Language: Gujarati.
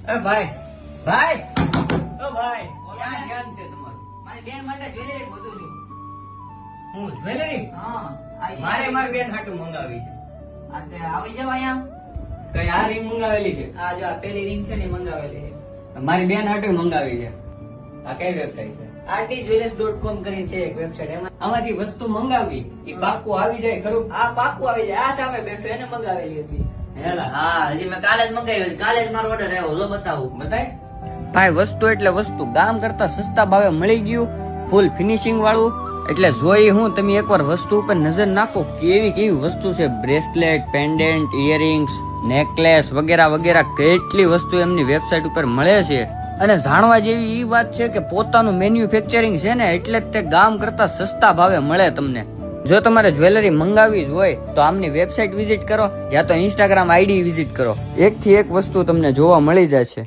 ભાઈ ભાઈ ઓ ભાઈ ક્યાં ધ્યાન છે તમારું? મારી બેન માટે જ્વેલરી ગોતું છું. હું જ્વેલરી હા મારે મારી બેન હાટુ મંગાવી છે. આજે આવી જાવ અહીંયા. કઈ આ ring મંગાવેલી છે? આ જો આ પેલી ring છે ને ઈ મંગાવેલી છે. મારી બેન હાટુ મંગાવી છે. આ કઈ વેબસાઈટ છે? rtjewelers.com કરીને છે એક વેબસાઈટ. એમાં આમાંથી વસ્તુ મંગાવી એ પાક્કું આવી જાય ખરું? આ પાક્કું આવી જાય. આ સામે બેઠો એને મંગાવેલી હતી. હેલા હા હજી મેં કાલે જ મંગાવી હતી. કાલે જ મારો ઓર્ડર આવ્યો. લો બતાવું. બતાય. ભાઈ વસ્તુ એટલે વસ્તુ ગામ કરતા સસ્તા ભાવે મળી ગયું, ફૂલ ફિનિશિંગ વાળું. એટલે જોઈ હું તમે એકવાર વસ્તુ ઉપર નજર નાખો કેવી કેવી વસ્તુ છે. બ્રેસલેટ, પેન્ડન્ટ, ઇયરિંગ્સ, નેકલેસ વગેરે વગેરે કેટલી વસ્તુ એમની વેબસાઇટ ઉપર મળે છે. અને જાણવા જેવી એ વાત છે કે પોતાનું મેન્યુફેક્ચરિંગ છે ને એટલે જ તે ગામ કરતા સસ્તા ભાવે મળે તમને. જો તમારે જ્વેલરી મંગાવી જ હોય તો આમની વેબસાઇટ વિઝિટ કરો યા તો ઇન્સ્ટાગ્રામ આઈડી વિઝિટ કરો. એકથી એક વસ્તુ તમને જોવા મળી જાય છે.